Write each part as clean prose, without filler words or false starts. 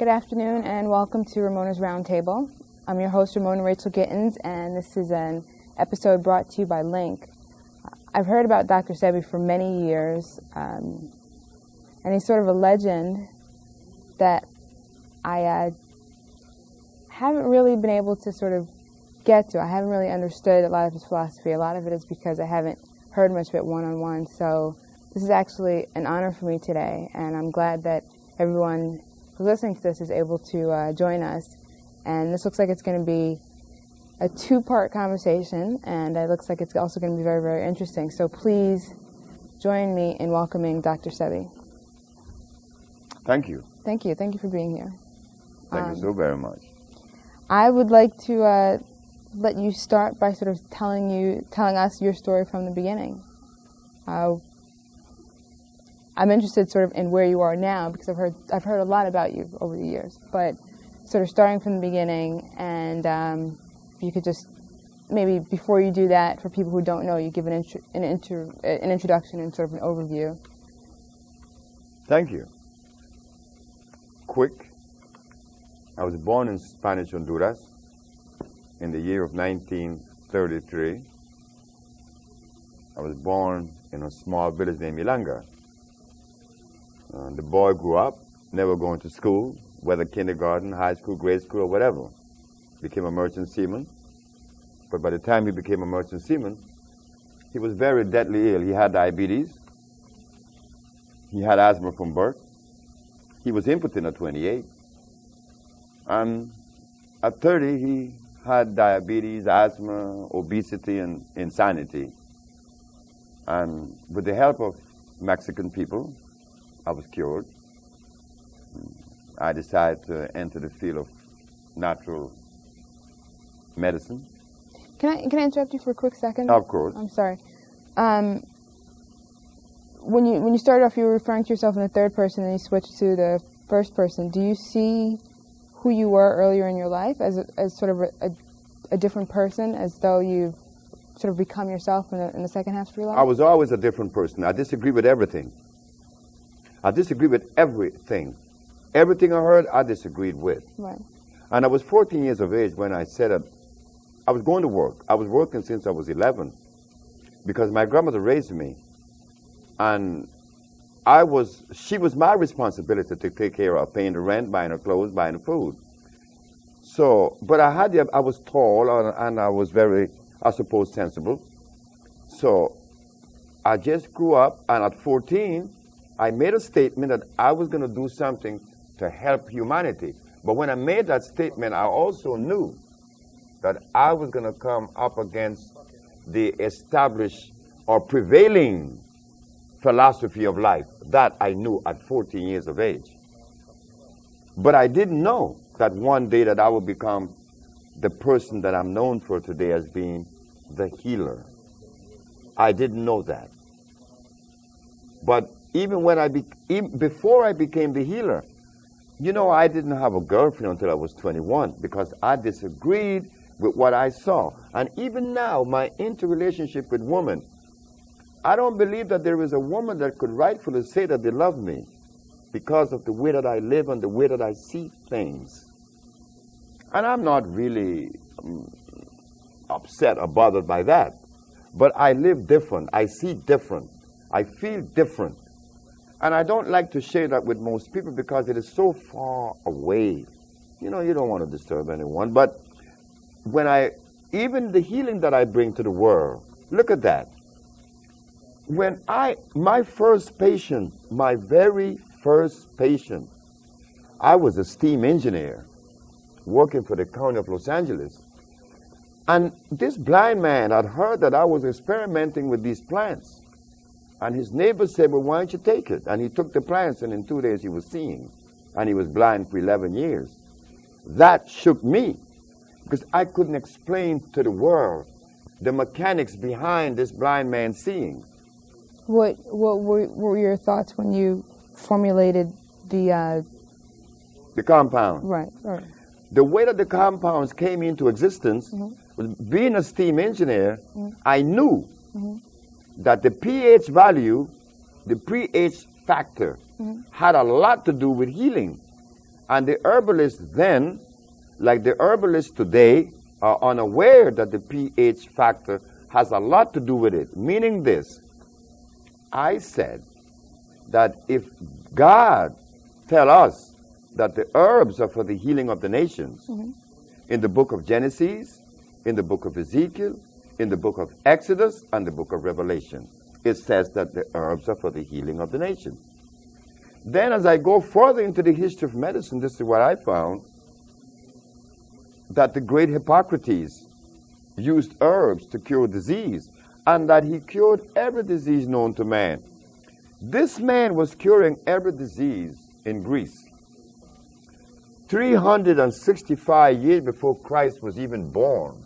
Good afternoon and welcome to Ramona's Roundtable. I'm your host, Ramona Rachel Gittins, and this is an episode brought to you by Link. I've heard about Dr. Sebi for many years, and he's sort of a legend that I haven't really been able to sort of get to. I haven't really understood a lot of his philosophy. A lot of it is because I haven't heard much of it one-on-one. So this is actually an honor for me today, and I'm glad that everyone who's listening to this is able to join us. And this looks like it's going to be a two-part conversation, and it looks like it's also going to be very, very interesting. So please join me in welcoming Dr. Sebi. Thank you. Thank you. Thank you for being here. Thank you so very much. I would like to let you start by sort of telling us your story from the beginning. I'm interested sort of in where you are now because I've heard a lot about you over the years, but sort of starting from the beginning, and if you could just maybe before you do that, for people who don't know, you give an introduction and sort of an overview. Thank you. Quick. I was born in Spanish Honduras in the year of 1933. I was born in a small village named Milanga. The boy grew up, never going to school, whether kindergarten, high school, grade school, or whatever. Became a merchant seaman. But by the time he became a merchant seaman, he was very deadly ill. He had diabetes. He had asthma from birth. He was impotent at 28. And at 30, he had diabetes, asthma, obesity, and insanity. And with the help of Mexican people, I was cured. I decided to enter the field of natural medicine. Can I interrupt you for a quick second? Of course. I'm sorry. When you started off, you were referring to yourself in the third person, and you switched to the first person. Do you see who you were earlier in your life as sort of a different person, as though you've sort of become yourself in the second half of your life? I was always a different person. I disagree with everything. I disagree with everything. Everything I heard, I disagreed with. Right. And I was 14 years of age when I said that I was going to work. I was working since I was 11 because my grandmother raised me. And she was my responsibility to take care of paying the rent, buying her clothes, buying the food. So, but I was tall and I was very, I suppose, sensible. So I just grew up, and at 14, I made a statement that I was going to do something to help humanity. But when I made that statement, I also knew that I was going to come up against the established or prevailing philosophy of life. That I knew at 14 years of age. But I didn't know that one day that I would become the person that I'm known for today as being the healer. I didn't know that. But even before I became the healer, I didn't have a girlfriend until I was 21 because I disagreed with what I saw. And even now, my interrelationship with women, I don't believe that there is a woman that could rightfully say that they love me because of the way that I live and the way that I see things. And I'm not really upset or bothered by that. But I live different. I see different. I feel different. And I don't like to share that with most people because it is so far away. You don't want to disturb anyone. But even the healing that I bring to the world, look at that. My very first patient, I was a steam engineer working for the county of Los Angeles. And this blind man had heard that I was experimenting with these plants. And his neighbor said, well, why don't you take it? And he took the plants, and in 2 days he was seeing. And he was blind for 11 years. That shook me, because I couldn't explain to the world the mechanics behind this blind man seeing. What were your thoughts when you formulated the compound? Right. The way that the compounds came into existence, was being a steam engineer, I knew that the pH value, the pH factor, had a lot to do with healing. And the herbalists then, like the herbalists today, are unaware that the pH factor has a lot to do with it. Meaning this, I said that if God tell us that the herbs are for the healing of the nations, in the book of Genesis, in the book of Ezekiel, in the book of Exodus, and the book of Revelation, it says that the herbs are for the healing of the nations. Then as I go further into the history of medicine, this is what I found, that the great Hippocrates used herbs to cure disease, and that he cured every disease known to man. This man was curing every disease in Greece 365 years before Christ was even born.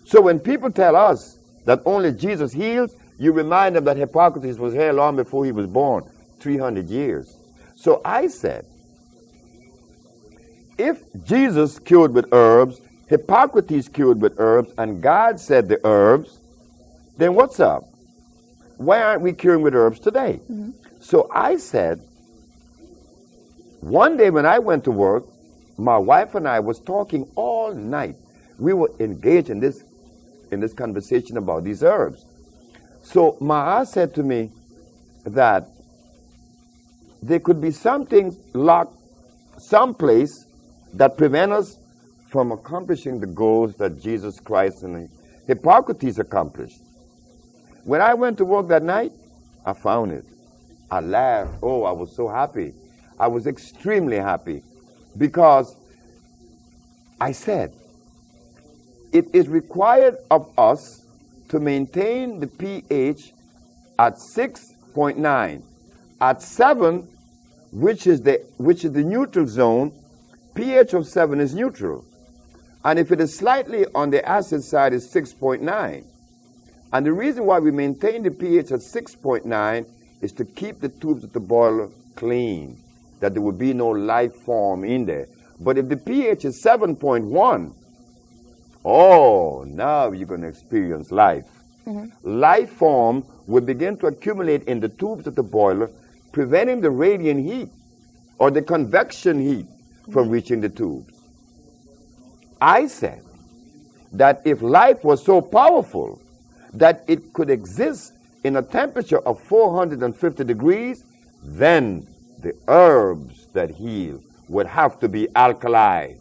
So when people tell us that only Jesus heals, you remind them that Hippocrates was here long before he was born, 300 years. So I said, if Jesus cured with herbs, Hippocrates cured with herbs, and God said the herbs, then what's up? Why aren't we curing with herbs today? So I said, one day when I went to work, my wife and I was talking all night. We were engaged in this conversation about these herbs. So Ma said to me that there could be something locked someplace that prevent us from accomplishing the goals that Jesus Christ and Hippocrates accomplished. When I went to work that night, I found it. I laughed. Oh, I was so happy. I was extremely happy because I said, it is required of us to maintain the pH at 6.9. At 7, which is the neutral zone, pH of 7 is neutral. And if it is slightly on the acid side, it's 6.9. And the reason why we maintain the pH at 6.9 is to keep the tubes of the boiler clean, that there would be no life form in there. But if the pH is 7.1, oh, now you're going to experience life. Life form will begin to accumulate in the tubes of the boiler, preventing the radiant heat or the convection heat from reaching the tubes. I said that if life was so powerful that it could exist in a temperature of 450 degrees, then the herbs that heal would have to be alkali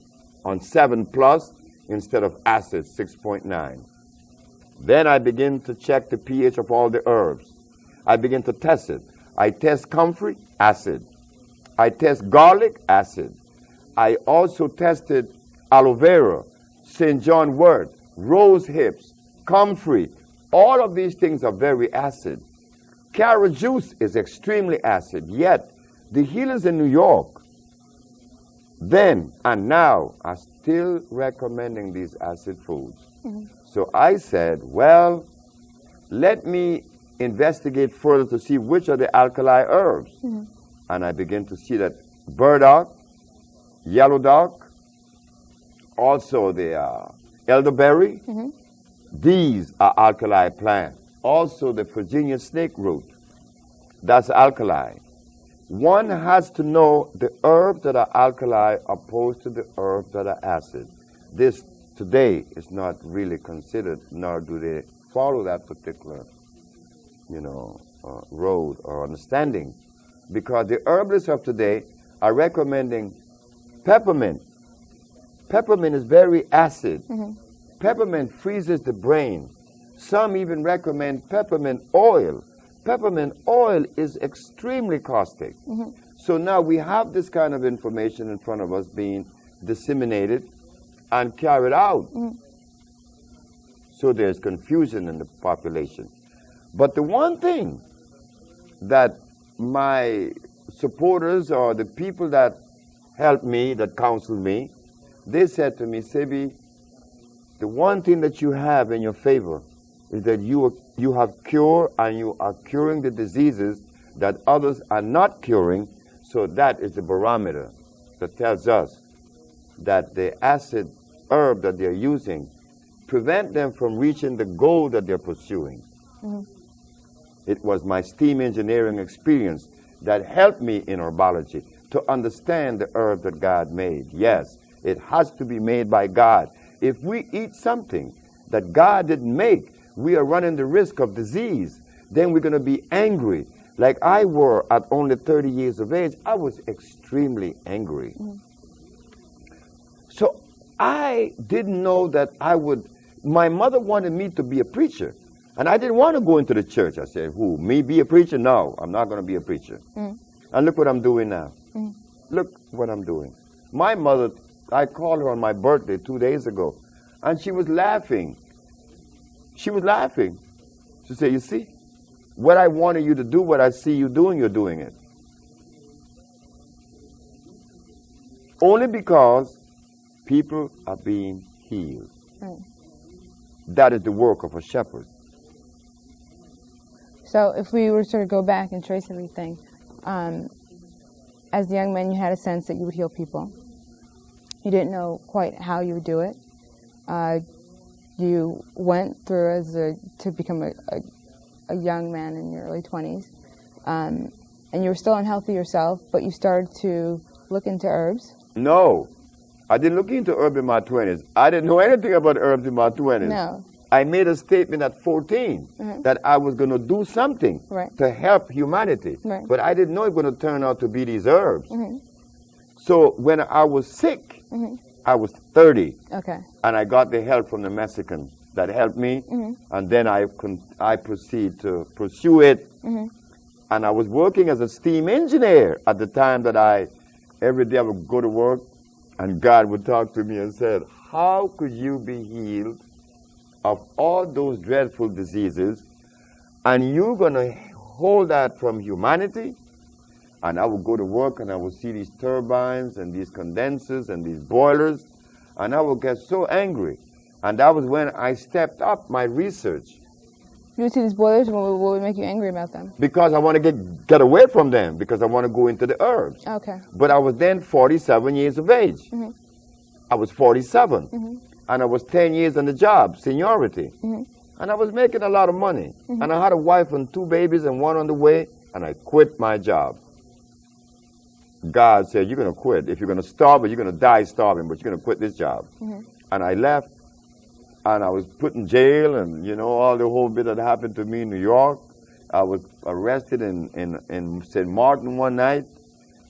on 7 plus instead of acid 6.9. Then I begin to check the pH of all the herbs. I begin to test it. I test comfrey, acid. I test garlic, acid. I also tested aloe vera, St. John wort, rose hips, comfrey. All of these things are very acid. Carrot juice is extremely acid, yet the healers in New York then and now are still recommending these acid foods. So I said, well, let me investigate further to see which are the alkali herbs. And I begin to see that burdock, yellow dock, also the elderberry, these are alkali plants. Also the Virginia snake root, that's alkali. One has to know the herbs that are alkali opposed to the herbs that are acid. This today is not really considered, nor do they follow that particular, road or understanding, because the herbalists of today are recommending peppermint. Peppermint is very acid. Peppermint freezes the brain. Some even recommend peppermint oil. Peppermint oil is extremely caustic. So now we have this kind of information in front of us being disseminated and carried out. So there's confusion in the population. But the one thing that my supporters or the people that helped me, that counseled me, they said to me, Sebi, the one thing that you have in your favor is that you have cure and you are curing the diseases that others are not curing. So that is the barometer that tells us that the acid herb that they're using prevent them from reaching the goal that they're pursuing. It was my steam engineering experience that helped me in herbology to understand the herb that God made. Yes, it has to be made by God. If we eat something that God didn't make, we are running the risk of disease. Then we're going to be angry. Like I were at only 30 years of age, I was extremely angry. So I didn't know that I would. My mother wanted me to be a preacher, and I didn't want to go into the church. I said, who, me be a preacher? No, I'm not going to be a preacher. And look what I'm doing now. Look what I'm doing. My mother, I called her on my birthday 2 days ago, and she was laughing. She was laughing. She said, you see, what I wanted you to do, what I see you doing, you're doing it. Only because people are being healed. That is the work of a shepherd. So if we were to sort of go back and trace everything, as a young man, you had a sense that you would heal people. You didn't know quite how you would do it. You went through to become a young man in your early 20s, and you were still unhealthy yourself, but you started to look into herbs. No, I didn't look into herbs in my 20s. I didn't know anything about herbs in my 20s. No. I made a statement at 14 that I was going to do something to help humanity, but I didn't know it was going to turn out to be these herbs. So when I was sick, I was 30, and I got the help from the Mexican that helped me, and then I proceeded to pursue it, and I was working as a steam engineer at the time that every day I would go to work, and God would talk to me and said, how could you be healed of all those dreadful diseases, and you're going to hold that from humanity? And I would go to work, and I would see these turbines and these condensers and these boilers, and I would get so angry. And that was when I stepped up my research. You would see these boilers, and what would make you angry about them? Because I want to get away from them, because I want to go into the herbs. Okay. But I was then 47 years of age. I was 47. And I was 10 years on the job, seniority. And I was making a lot of money. And I had a wife and 2 babies and 1 on the way, and I quit my job. God said, you're going to quit. If you're going to starve, you're going to die starving, but you're going to quit this job. And I left, and I was put in jail, and, you know, all the whole bit that happened to me in New York. I was arrested in St. Martin one night.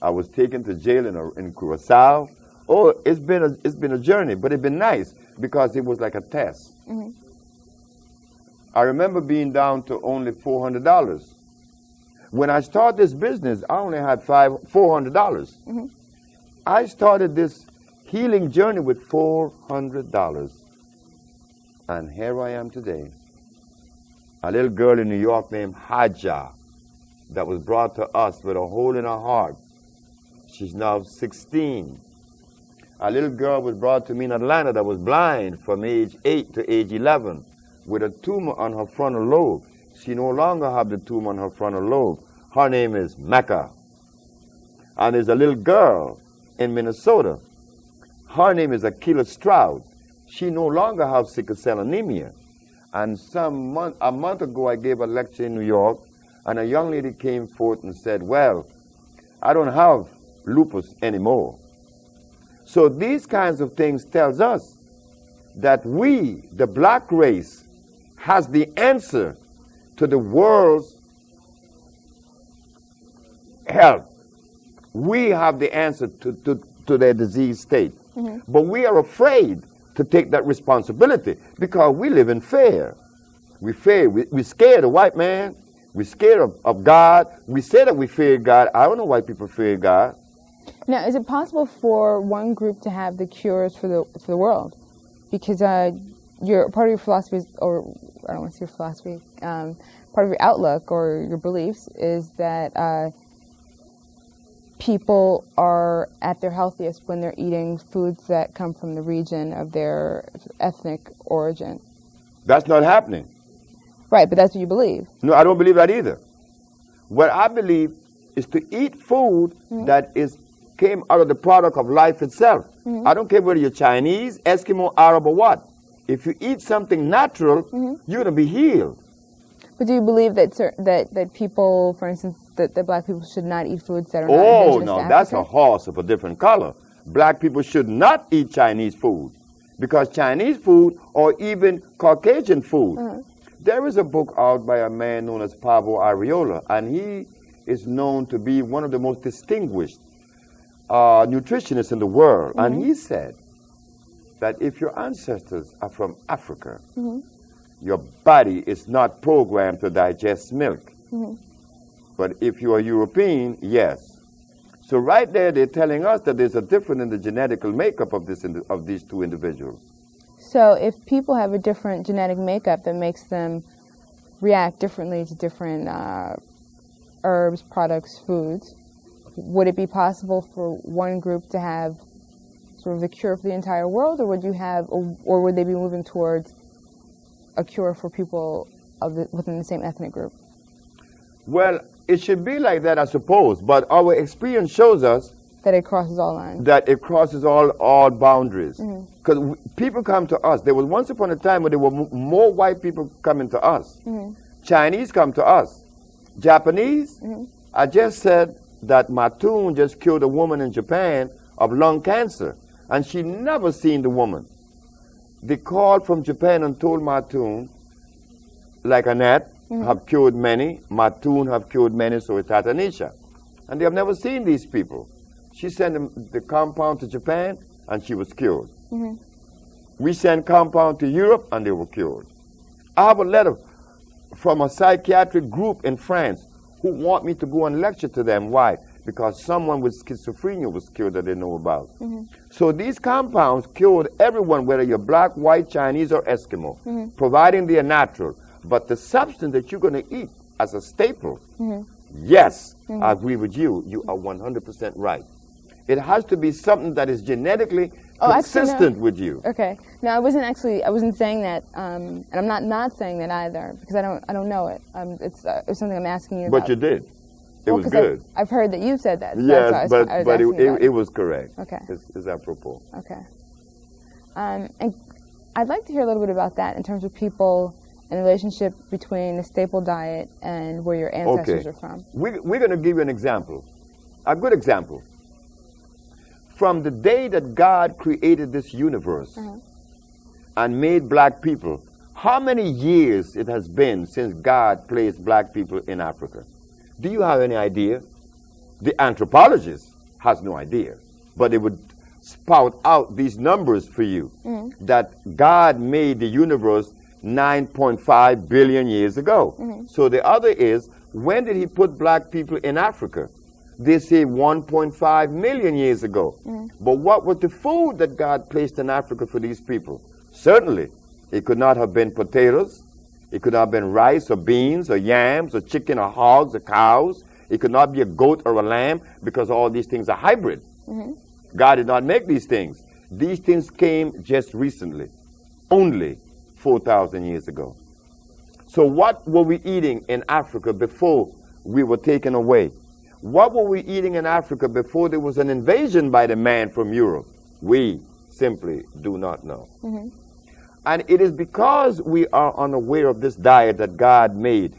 I was taken to jail in Curacao. Oh, it's been a journey, but it's been nice because it was like a test. I remember being down to only $400. When I started this business, I only had $400. I started this healing journey with $400. And here I am today. A little girl in New York named Haja that was brought to us with a hole in her heart. She's now 16. A little girl was brought to me in Atlanta that was blind from age 8 to age 11 with a tumor on her frontal lobe. She no longer has the tumor on her frontal lobe. Her name is Mecca. And there's a little girl in Minnesota. Her name is Akila Stroud. She no longer has sickle cell anemia. And a month ago, I gave a lecture in New York, and a young lady came forth and said, well, I don't have lupus anymore. So these kinds of things tells us that we, the black race, has the answer to the world's health. We have the answer to their disease state. But we are afraid to take that responsibility because we live in fear. We're scared of white man. We're scared of God. We say that we fear God. I don't know why people fear God. Now, is it possible for one group to have the cures for the world? Because part of your philosophy is, or I don't want to say your philosophy, part of your outlook or your beliefs is that people are at their healthiest when they're eating foods that come from the region of their ethnic origin. That's not happening. Right, but that's what you believe. No, I don't believe that either. What I believe is to eat food that came out of the product of life itself. I don't care whether you're Chinese, Eskimo, Arab, or what. If you eat something natural, you're going to be healed. But do you believe that people, for instance, that black people should not eat foods that are not Oh, indigenous to no, Africa? that's a horse of a different color. Black people should not eat Chinese food because Chinese food or even Caucasian food. There is a book out by a man known as Pablo Arriola, and he is known to be one of the most distinguished nutritionists in the world. And he said that if your ancestors are from Africa, your body is not programmed to digest milk. But if you are European, yes. So right there, they're telling us that there's a difference in the genetical makeup of these two individuals. So if people have a different genetic makeup that makes them react differently to different herbs, products, foods, would it be possible for one group to have sort of the cure for the entire world, or would they be moving towards a cure for people within the same ethnic group? Well, it should be like that, I suppose, but our experience shows us that it crosses all lines. That it crosses all boundaries. Because people come to us. There was once upon a time when there were more white people coming to us. Chinese come to us. Japanese, I just said that Matun just killed a woman in Japan of lung cancer, and she never seen the woman. They called from Japan and told Matun, like Annette, have cured many, Matun have cured many, so it's Tatanisha. And they have never seen these people. She sent the compound to Japan, and she was cured. We sent compound to Europe, and they were cured. I have a letter from a psychiatric group in France who want me to go and lecture to them. Why? Because someone with schizophrenia was cured that they know about. So these compounds cured everyone, whether you're black, white, Chinese, or Eskimo, providing they are natural. But the substance that you're going to eat as a staple, yes, I agree with you. You are 100% right. It has to be something that is genetically consistent with you. Okay. No, I wasn't saying that, and I'm not saying that either, because I don't know it. It's something I'm asking you about. But you did. It was good. I've heard that you said that. So yes, but it was correct. Okay. It's apropos. Okay. And I'd like to hear a little bit about that in terms of people and the relationship between the staple diet and where your ancestors are from. We're going to give you an example, a good example. From the day that God created this universe and made black people, how many years it has been since God placed black people in Africa? Do you have any idea? The anthropologist has no idea, but they would spout out these numbers for you, that God made the universe 9.5 billion years ago. So the other is, when did he put black people in Africa? They say 1.5 million years ago. But what was the food that God placed in Africa for these people? Certainly, it could not have been potatoes. It could not have been rice or beans or yams or chicken or hogs or cows. It could not be a goat or a lamb, because all these things are hybrid. God did not make these things. These things came just recently, only 4,000 years ago. So what were we eating in Africa before we were taken away? What were we eating in Africa before there was an invasion by the man from Europe? We simply do not know. And it is because we are unaware of this diet that God made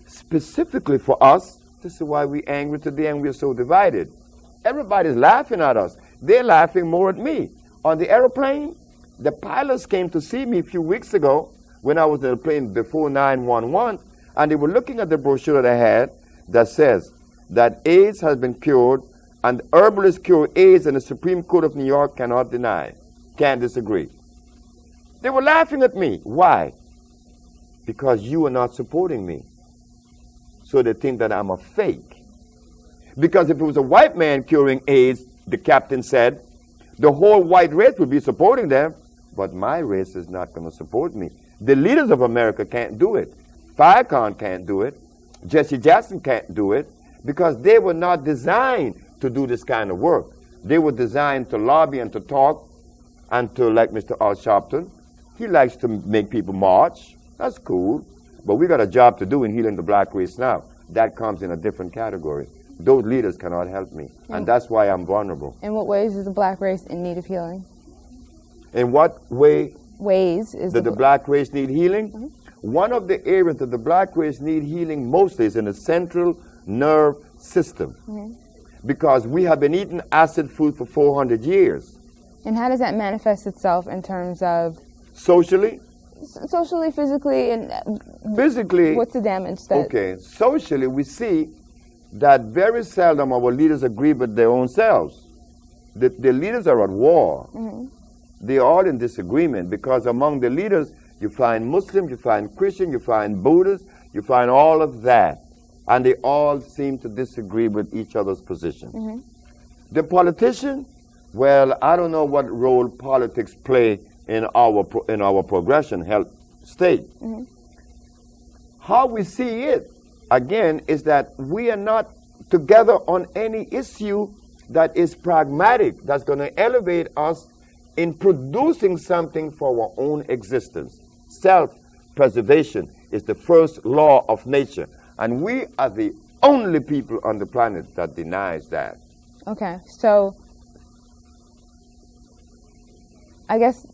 specifically for us. This is why we're angry today and we're so divided. Everybody's laughing at us. They're laughing more at me. On the airplane, the pilots came to see me a few weeks ago when I was in the plane before 911, and they were looking at the brochure that I had that says that AIDS has been cured, and herbalists cure AIDS, and the Supreme Court of New York cannot deny, can't disagree. They were laughing at me. Why? Because you are not supporting me. So they think that I'm a fake. Because if it was a white man curing AIDS, the captain said, the whole white race would be supporting them, but my race is not going to support me. The leaders of America can't do it. Farrakhan can't do it. Jesse Jackson can't do it, because they were not designed to do this kind of work. They were designed to lobby and to talk and to, like Mr. Al Sharpton, he likes to make people march. That's cool. But we got a job to do in healing the black race now. That comes in a different category. Those leaders cannot help me. And that's why I'm vulnerable. In what ways is the black race in need of healing? In what ways is the black race need healing? One of the areas that the black race need healing mostly is in the central nerve system. Because we have been eating acid food for 400 years. And how does that manifest itself in terms of socially? Socially, physically, and physically. What's the damage that? Okay, socially, we see that very seldom our leaders agree with their own selves. The leaders are at war. They're all in disagreement because among the leaders, you find Muslims, you find Christians, you find Buddhists, you find all of that. And they all seem to disagree with each other's position. The politician, well, I don't know what role politics play in our progression health state. How we see it, again, is that we are not together on any issue that is pragmatic, that's going to elevate us in producing something for our own existence. Self-preservation is the first law of nature. And we are the only people on the planet that denies that. Okay, so I guess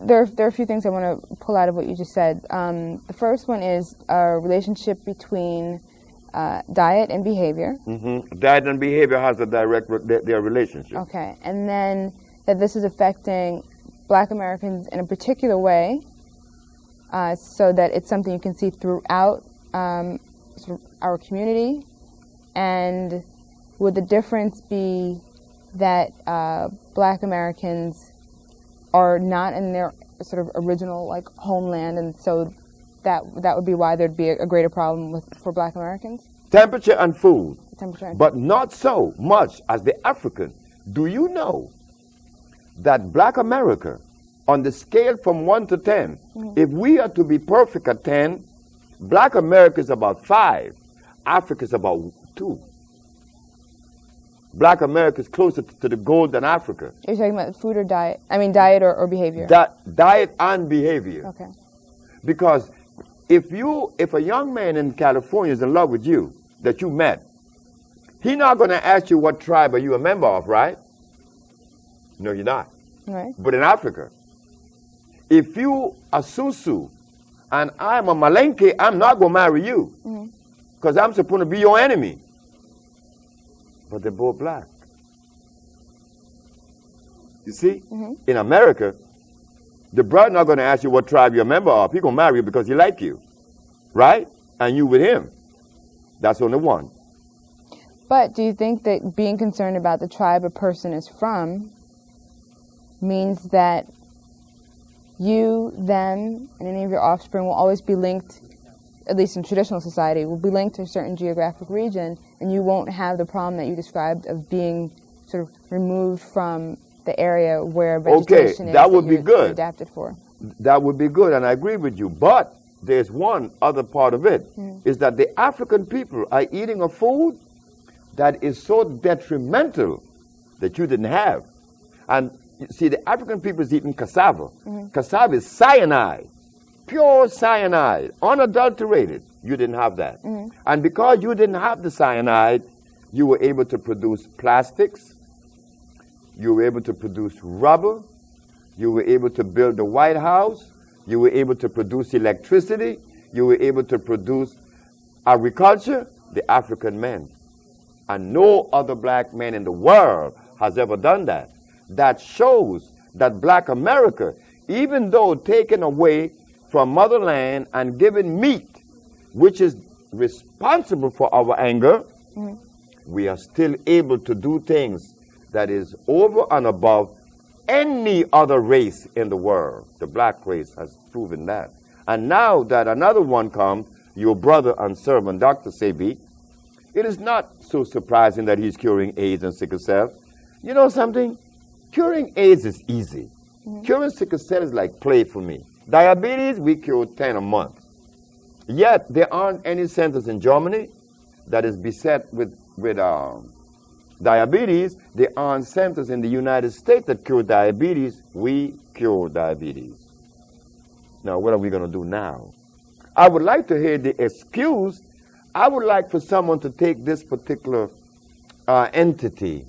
there are a few things I want to pull out of what you just said. The first one is a relationship between diet and behavior. Diet and behavior has a direct their relationship. Okay, and then that this is affecting Black Americans in a particular way, so that it's something you can see throughout sort of our community. And would the difference be that Black Americans are not in their sort of original like homeland, and so that would be why there'd be a greater problem for Black Americans? Temperature and food. Temperature and but not so much as the African. Do you know that Black America, on the scale from 1 to 10, if we are to be perfect at 10, Black America is about 5. Africa is about 2. Black America is closer to the goal than Africa. You're talking about food or diet? I mean diet or behavior? Diet and behavior. Okay. Because if a young man in California is in love with you, that you met, he's not going to ask you what tribe are you a member of, right? No, you're not. Right. But in Africa, if you are Susu and I'm a Malenke, I'm not going to marry you because I'm supposed to be your enemy. But they're both black. You see? In America, the brother not going to ask you what tribe you're a member of. He's going to marry you because he like you. Right? And you with him. That's only one. But do you think that being concerned about the tribe a person is from means that you, them, and any of your offspring will always be linked, at least in traditional society, will be linked to a certain geographic region, and you won't have the problem that you described of being sort of removed from the area where vegetation is that would be good. Adapted for? That would be good, and I agree with you. But there's one other part of it, is that the African people are eating a food that is so detrimental that you didn't have. And see, the African people is eating cassava. Cassava is cyanide, pure cyanide, unadulterated. You didn't have that. And because you didn't have the cyanide, you were able to produce plastics, you were able to produce rubber, you were able to build the White House, you were able to produce electricity, you were able to produce agriculture, the African men. And no other black man in the world has ever done that. That shows that Black America, even though taken away from motherland and given meat, which is responsible for our anger, we are still able to do things that is over and above any other race in the world. The black race has proven that. And now that another one comes, your brother and servant, Dr.Sebi, it is not so surprising that he's curing AIDS and sickle cell. You know something? Curing AIDS is easy. Curing sickle cell is like play for me. Diabetes, we cure 10 a month. Yet, there aren't any centers in Germany that is beset with diabetes. There aren't centers in the United States that cure diabetes. We cure diabetes. Now, what are we going to do now? I would like to hear the excuse. I would like for someone to take this particular entity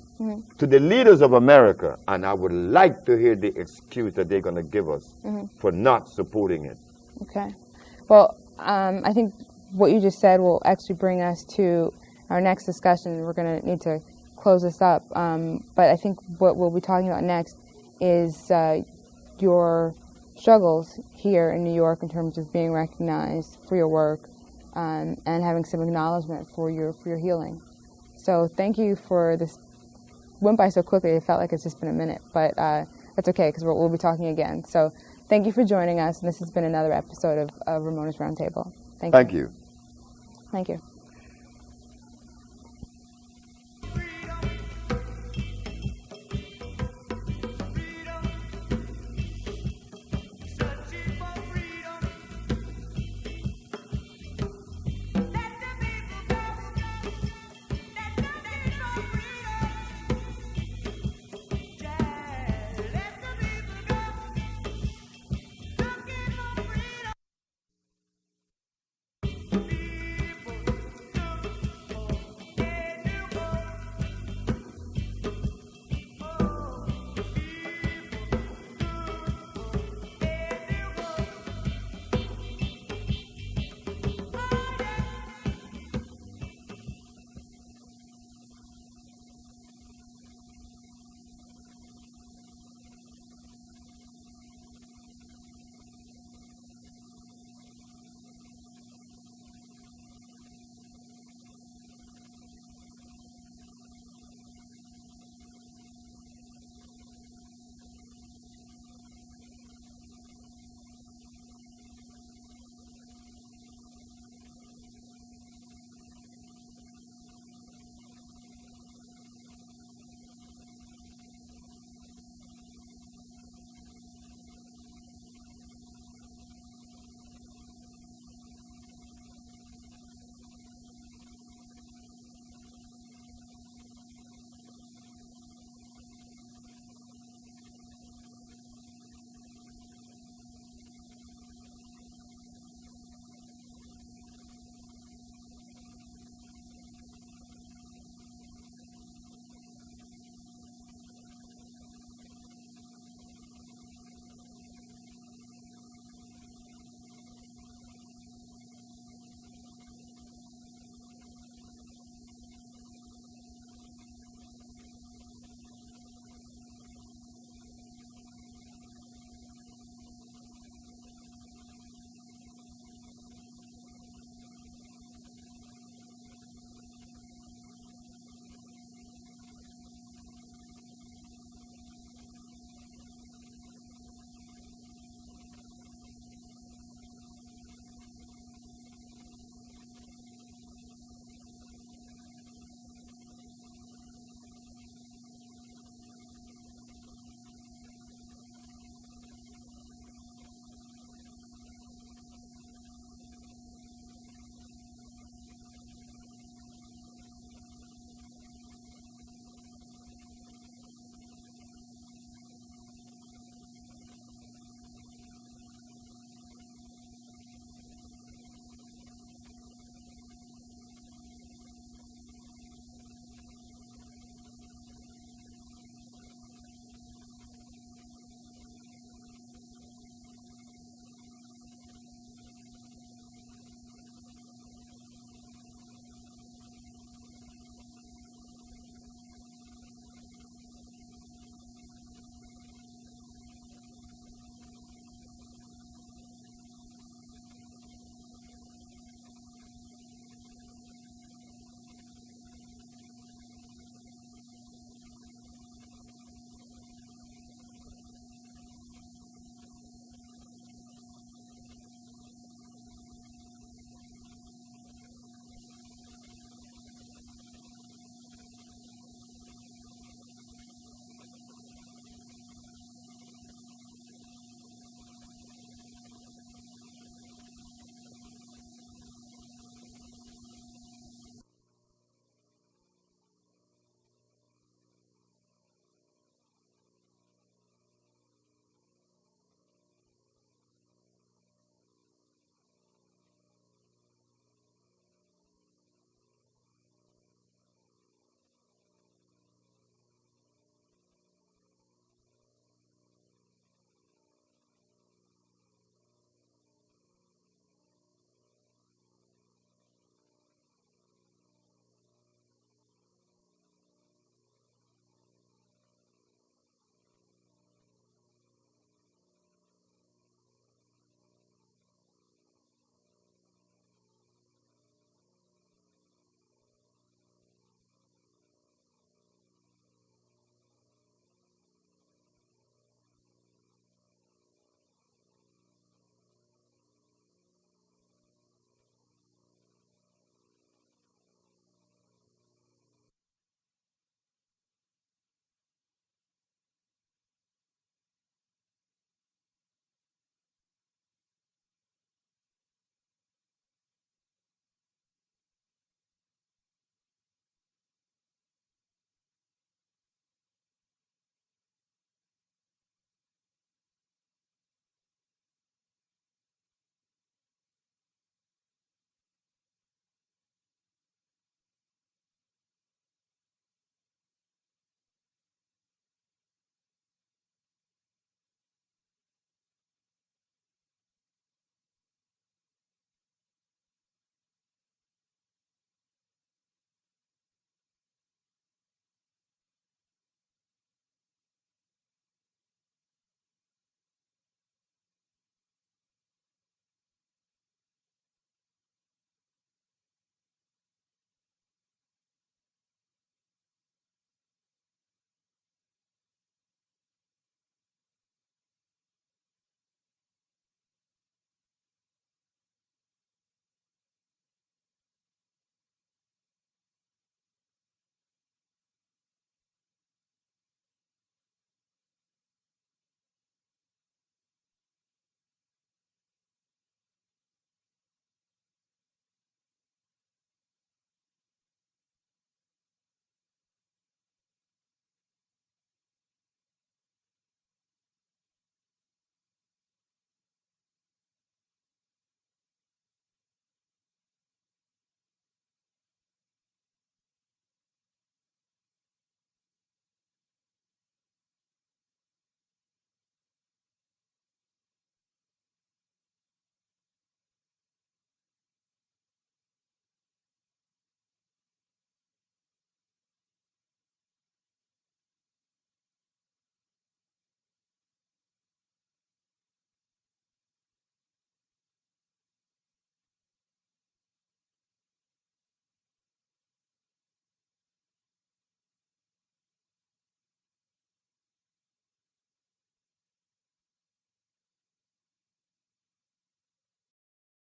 to the leaders of America, and I would like to hear the excuse that they're going to give us for not supporting it. Okay. Well, I think what you just said will actually bring us to our next discussion, we're going to need to close this up. But I think what we'll be talking about next is your struggles here in New York in terms of being recognized for your work and having some acknowledgement for your healing. So thank you for this. Went by so quickly, it felt like it's just been a minute, but that's okay because we'll be talking again. So thank you for joining us, and this has been another episode of Ramona's Roundtable. Thank you. Thank you. Thank you.